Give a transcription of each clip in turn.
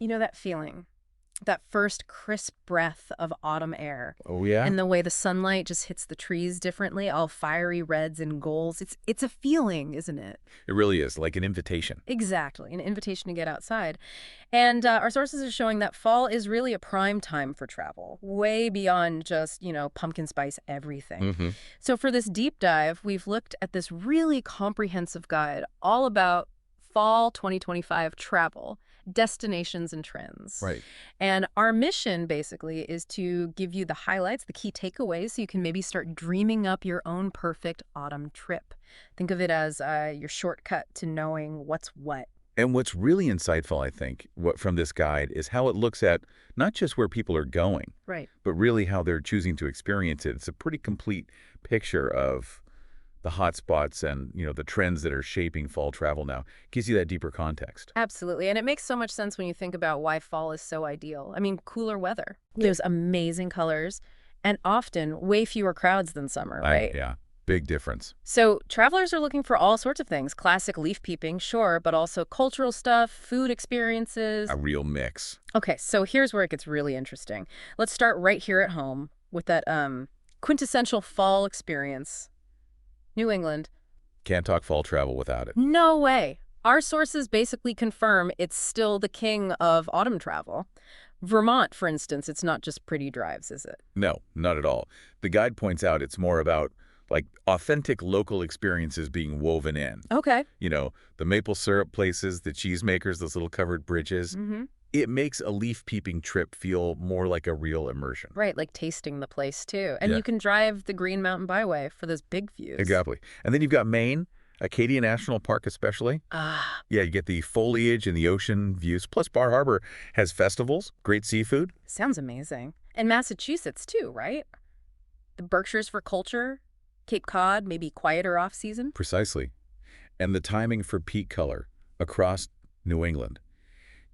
You know that feeling, that first crisp breath of autumn air, Oh, yeah? and the way the sunlight just hits the trees differently, all fiery reds and golds. It's a feeling, isn't it? It really is, like an invitation. Exactly, an invitation to get outside. And our sources are showing that fall is really a prime time for travel, way beyond just, pumpkin spice everything. Mm-hmm. So for this deep dive, we've looked at this really comprehensive guide all about fall 2025 travel, destinations and trends. Right. And our mission basically is to give you the highlights, the key takeaways, so you can maybe start dreaming up your own perfect autumn trip. Think of it as your shortcut to knowing what's what. And what's really insightful, I think, from this guide is how it looks at not just where people are going, Right. but really how they're choosing to experience it. It's a pretty complete picture of the hot spots and, the trends that are shaping fall travel now. Gives you that deeper context. Absolutely. And it makes so much sense when you think about why fall is so ideal. I mean, cooler weather, those amazing colors, and often way fewer crowds than summer, right? Yeah, big difference. So travelers are looking for all sorts of things. Classic leaf peeping, sure, but also cultural stuff, food experiences. A real mix. Okay, so here's where it gets really interesting. Let's start right here at home with that quintessential fall experience. New England. Can't talk fall travel without it. No way. Our sources basically confirm it's still the king of autumn travel. Vermont, for instance, it's not just pretty drives, is it? No, not at all. The guide points out it's more about like authentic local experiences being woven in. Okay. The maple syrup places, the cheesemakers, those little covered bridges. Mm-hmm. It makes a leaf peeping trip feel more like a real immersion. Right, like tasting the place, too. And Yeah. you can drive the Green Mountain Byway for those big views. Exactly. And then you've got Maine, Acadia National Park especially. Ah, Yeah, you get the foliage and the ocean views. Plus, Bar Harbor has festivals, great seafood. sounds amazing. And Massachusetts, too, right? The Berkshires for culture, Cape Cod, maybe quieter off-season. Precisely. And the timing for peak color across New England.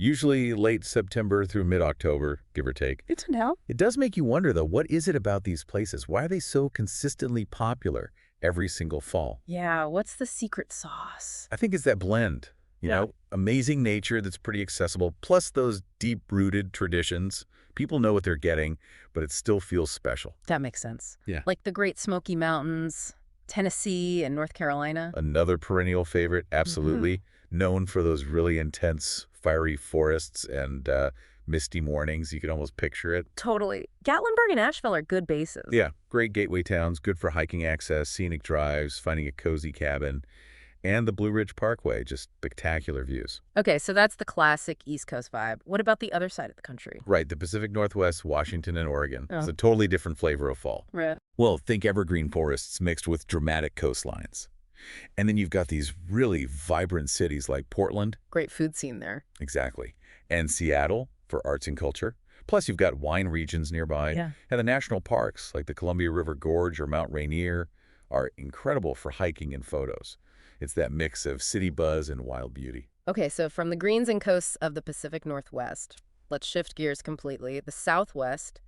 Usually late September through mid-October, give or take. Good to know. It does make you wonder, though, what is it about these places? Why are they so consistently popular every single fall? Yeah, what's the secret sauce? I think it's that blend, Yeah. amazing nature that's pretty accessible, plus those deep-rooted traditions. People know what they're getting, but it still feels special. That makes sense. Yeah. Like the Great Smoky Mountains, Tennessee, and North Carolina. Another perennial favorite, absolutely. Known for those really intense, fiery forests and misty mornings. You can almost picture it. Totally. Gatlinburg and Asheville are good bases. Yeah, great gateway towns, good for hiking access, scenic drives, finding a cozy cabin. And the Blue Ridge Parkway, just spectacular views. Okay, so that's the classic East Coast vibe. What about the other side of the country? Right, the Pacific Northwest, Washington, and Oregon. Oh. It's a totally different flavor of fall. Right. Well, think evergreen forests mixed with dramatic coastlines. And then you've got these really vibrant cities like Portland. Great food scene there. Exactly. And Seattle for arts and culture. Plus, you've got wine regions nearby. Yeah. And the national parks like the Columbia River Gorge or Mount Rainier are incredible for hiking and photos. It's that mix of city buzz and wild beauty. Okay, so from the greens and coasts of the Pacific Northwest, let's shift gears completely. The Southwest,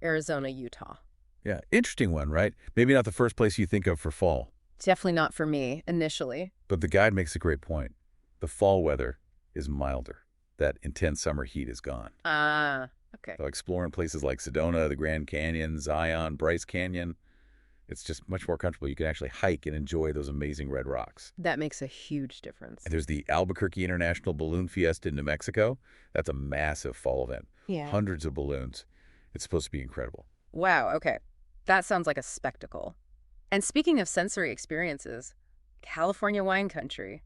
Arizona, Utah. Yeah, interesting one, right? Maybe not the first place you think of for fall. Definitely not for me, initially. But the guide makes a great point. The fall weather is milder. That intense summer heat is gone. Ah, okay. So exploring places like Sedona, the Grand Canyon, Zion, Bryce Canyon, it's just much more comfortable. You can actually hike and enjoy those amazing red rocks. That makes a huge difference. And there's the Albuquerque International Balloon Fiesta in New Mexico. That's a massive fall event. Yeah. Hundreds of balloons. It's supposed to be incredible. Wow, okay. That sounds like a spectacle. And speaking of sensory experiences, California wine country,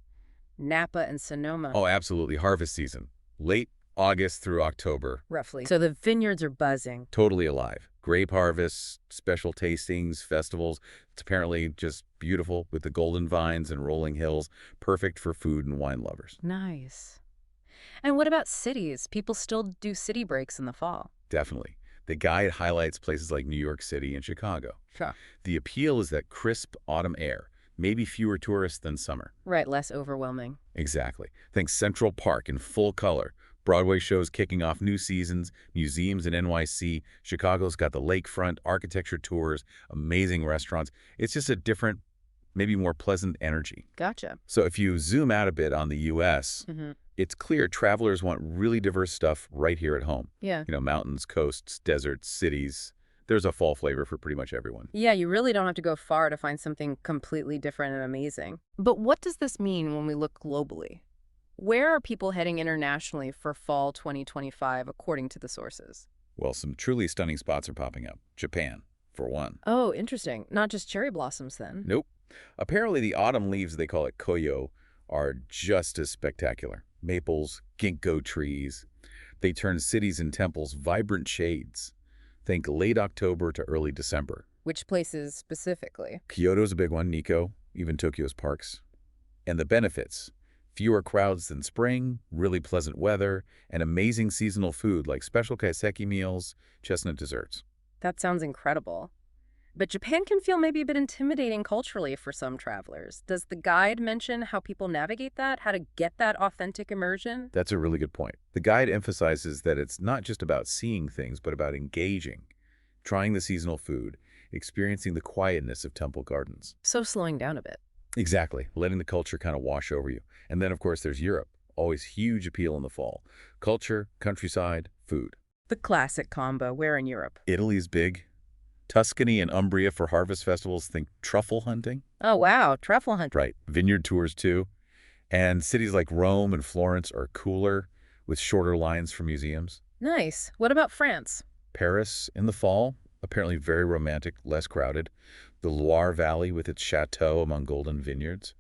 Napa and Sonoma. Oh, absolutely. Harvest season. Late August through October. Roughly. So the vineyards are buzzing. Totally alive. Grape harvests, special tastings, festivals. It's apparently just beautiful with the golden vines and rolling hills. Perfect for food and wine lovers. Nice. And what about cities? People still do city breaks in the fall. Definitely. The guide highlights places like New York City and Chicago. Sure. The appeal is that crisp autumn air, maybe fewer tourists than summer. Right, less overwhelming. Exactly. Think Central Park in full color. Broadway shows kicking off new seasons, museums in NYC. Chicago's got the lakefront, architecture tours, amazing restaurants. It's just a different, maybe more pleasant energy. Gotcha. So if you zoom out a bit on the U.S., It's clear travelers want really diverse stuff right here at home. Yeah. Mountains, coasts, deserts, cities. There's a fall flavor for pretty much everyone. Yeah, you really don't have to go far to find something completely different and amazing. But what does this mean when we look globally? Where are people heading internationally for fall 2025, according to the sources? Well, some truly stunning spots are popping up. Japan, for one. Oh, interesting. Not just cherry blossoms, then. Nope. Apparently, the autumn leaves, they call it koyo, are just as spectacular. Maples, ginkgo trees. They turn cities and temples vibrant shades. Think late October to early December. Which places specifically? Kyoto's a big one, Nikko, even Tokyo's parks. And the benefits: fewer crowds than spring, really pleasant weather, and amazing seasonal food like special kaiseki meals, chestnut desserts. That sounds incredible. But Japan can feel maybe a bit intimidating culturally for some travelers. Does the guide mention how people navigate that, how to get that authentic immersion? That's a really good point. The guide emphasizes that it's not just about seeing things, but about engaging, trying the seasonal food, experiencing the quietness of temple gardens. So slowing down a bit. Exactly, letting the culture kind of wash over you. And then, of course, there's Europe. Always huge appeal in the fall. Culture, countryside, food. The classic combo. Where in Europe? Italy's big. Tuscany and Umbria for harvest festivals. Think truffle hunting. Oh, wow. Truffle hunt. Right. Vineyard tours, too. And cities like Rome and Florence are cooler, with shorter lines for museums. Nice. What about France? Paris in the fall, apparently very romantic, less crowded. The Loire Valley with its chateau among golden vineyards.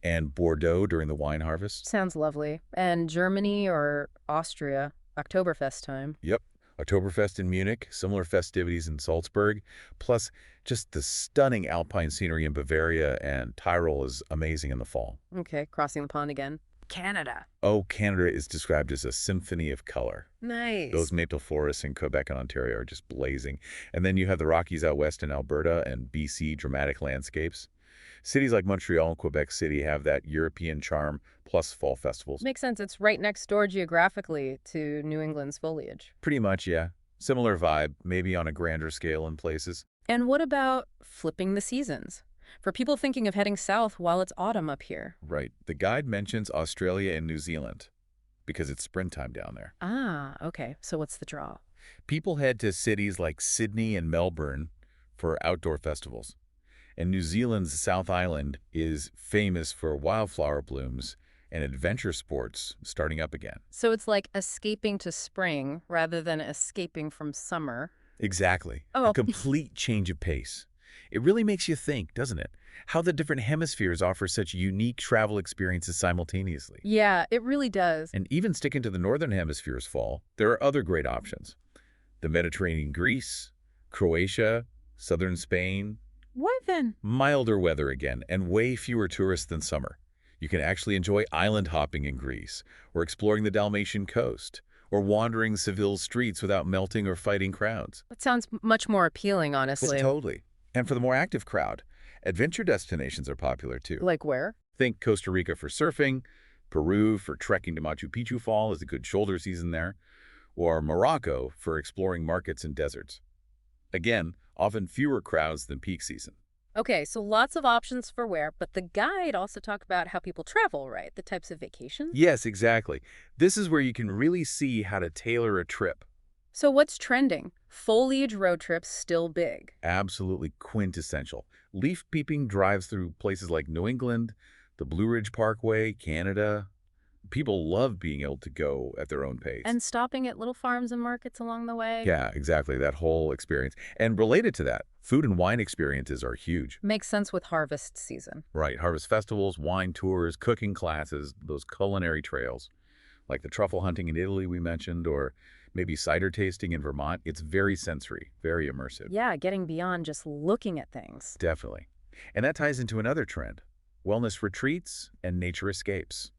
And Bordeaux during the wine harvest. Sounds lovely. And Germany or Austria? Oktoberfest time. Yep. Oktoberfest in Munich, similar festivities in Salzburg, plus just the stunning alpine scenery in Bavaria and Tyrol is amazing in the fall. Okay, crossing the pond again. Canada. Oh, Canada is described as a symphony of color. Nice. Those maple forests in Quebec and Ontario are just blazing. And then you have the Rockies out west in Alberta and BC, dramatic landscapes. Cities like Montreal and Quebec City have that European charm, plus fall festivals. Makes sense. It's right next door geographically to New England's foliage. Pretty much, yeah. Similar vibe, maybe on a grander scale in places. And what about flipping the seasons? For people thinking of heading south while it's autumn up here. Right. The guide mentions Australia and New Zealand because it's springtime down there. Ah, okay. So what's the draw? People head to cities like Sydney and Melbourne for outdoor festivals. And New Zealand's South Island is famous for wildflower blooms and adventure sports starting up again. So it's like escaping to spring rather than escaping from summer. Exactly. Oh, A complete change of pace. It really makes you think, doesn't it? How the different hemispheres offer such unique travel experiences simultaneously. yeah, it really does. And even sticking to the northern hemisphere's fall, there are other great options. The Mediterranean Greece, Croatia, southern Spain. What then? Milder weather again, and way fewer tourists than summer. You can actually enjoy island hopping in Greece, or exploring the Dalmatian coast, or wandering Seville's streets without melting or fighting crowds. That sounds much more appealing, Well, honestly. totally. And for the more active crowd, adventure destinations are popular too. Like where? Think Costa Rica for surfing, Peru for trekking to Machu Picchu Fall is a good shoulder season there, or Morocco for exploring markets and deserts. Again, often fewer crowds than peak season. Okay, so lots of options for where, but the guide also talked about how people travel, right? The types of vacations. Yes, exactly. This is where you can really see how to tailor a trip. So what's trending? Foliage road trips still big. Absolutely quintessential. Leaf peeping drives through places like New England, the Blue Ridge Parkway, Canada. People love being able to go at their own pace. And stopping at little farms and markets along the way. Yeah, exactly, that whole experience. And related to that, food and wine experiences are huge. Makes sense with harvest season. Right, harvest festivals, wine tours, cooking classes, those culinary trails, like the truffle hunting in Italy we mentioned, or maybe cider tasting in Vermont. It's very sensory, very immersive. Yeah, getting beyond just looking at things. Definitely. And that ties into another trend, wellness retreats and nature escapes.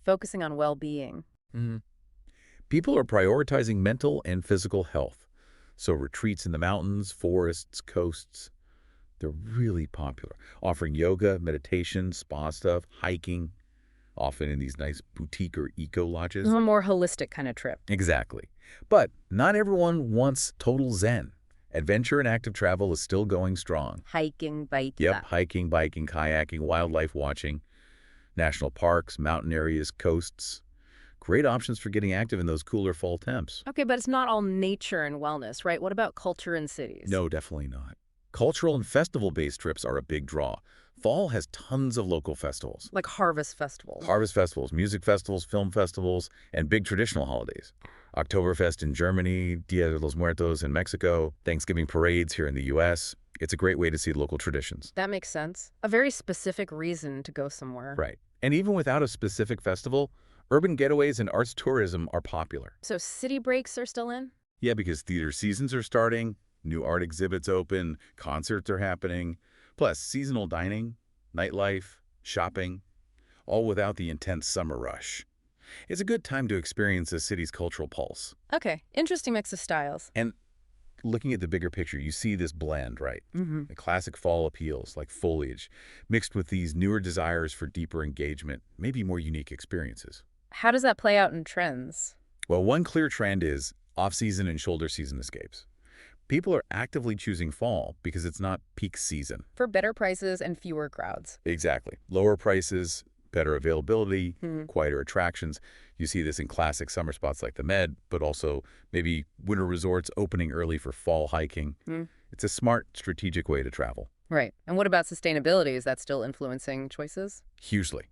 Focusing on well-being. People are prioritizing mental and physical health. So retreats in the mountains, forests, coasts, they're really popular, offering yoga, meditation, spa stuff, hiking, often in these nice boutique or eco lodges. A more holistic kind of trip. Exactly. But not everyone wants total zen. Adventure and active travel is still going strong. Hiking, biking. Yep, hiking, biking, kayaking, wildlife watching, national parks, mountain areas, coasts. Great options for getting active in those cooler fall temps. Okay, but it's not all nature and wellness, right? What about culture in cities? No, definitely not. Cultural and festival-based trips are a big draw. Fall has tons of local festivals. Like harvest festivals. Harvest festivals, music festivals, film festivals, and big traditional holidays. Oktoberfest in Germany, Dia de los Muertos in Mexico, Thanksgiving parades here in the U.S. It's a great way to see local traditions. That makes sense. A very specific reason to go somewhere. Right. And even without a specific festival, urban getaways and arts tourism are popular. So city breaks are still in? Yeah, because theater seasons are starting, new art exhibits open, concerts are happening, plus seasonal dining, nightlife, shopping, all without the intense summer rush. It's a good time to experience a city's cultural pulse. Okay, interesting mix of styles. And looking at the bigger picture, you see this blend, right? Mm-hmm. The classic fall appeals, like foliage, mixed with these newer desires for deeper engagement, maybe more unique experiences. How does that play out in trends? Well, one clear trend is off-season and shoulder season escapes. People are actively choosing fall because it's not peak season. For better prices and fewer crowds. Exactly. Lower prices, better availability, Hmm. quieter attractions. You see this in classic summer spots like the Med, but also maybe winter resorts opening early for fall hiking. Hmm. It's a smart, strategic way to travel. Right. And what about sustainability? Is that still influencing choices? Hugely.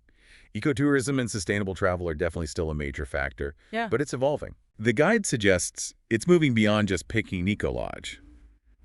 Ecotourism and sustainable travel are definitely still a major factor, Yeah. but it's evolving. The guide suggests it's moving beyond just picking an eco-lodge.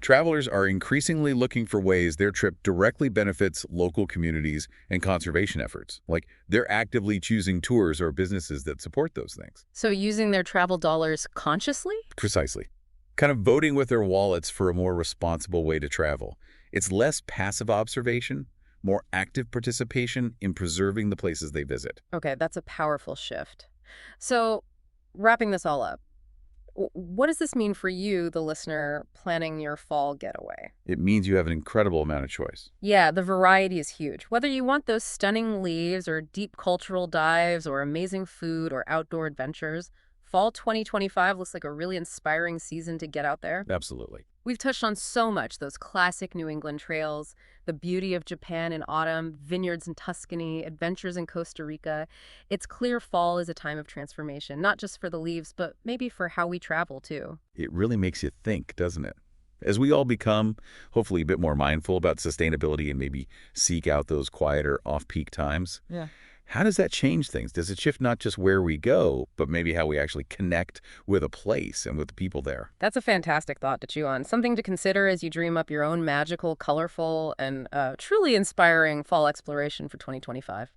Travelers are increasingly looking for ways their trip directly benefits local communities and conservation efforts. Like, they're actively choosing tours or businesses that support those things. So using their travel dollars consciously? Precisely. Kind of voting with their wallets for a more responsible way to travel. It's less passive observation, more active participation in preserving the places they visit. Okay, that's a powerful shift. So wrapping this all up, what does this mean for you, the listener, planning your fall getaway? It means you have an incredible amount of choice. Yeah, the variety is huge. Whether you want those stunning leaves or deep cultural dives or amazing food or outdoor adventures, fall 2025 looks like a really inspiring season to get out there. Absolutely. We've touched on so much, those classic New England trails, the beauty of Japan in autumn, vineyards in Tuscany, adventures in Costa Rica. It's clear fall is a time of transformation, not just for the leaves, but maybe for how we travel too. It really makes you think, doesn't it? As we all become, hopefully, a bit more mindful about sustainability and maybe seek out those quieter off-peak times, Yeah. how does that change things? Does it shift not just where we go, but maybe how we actually connect with a place and with the people there? That's a fantastic thought to chew on. Something to consider as you dream up your own magical, colorful, and truly inspiring fall exploration for 2025.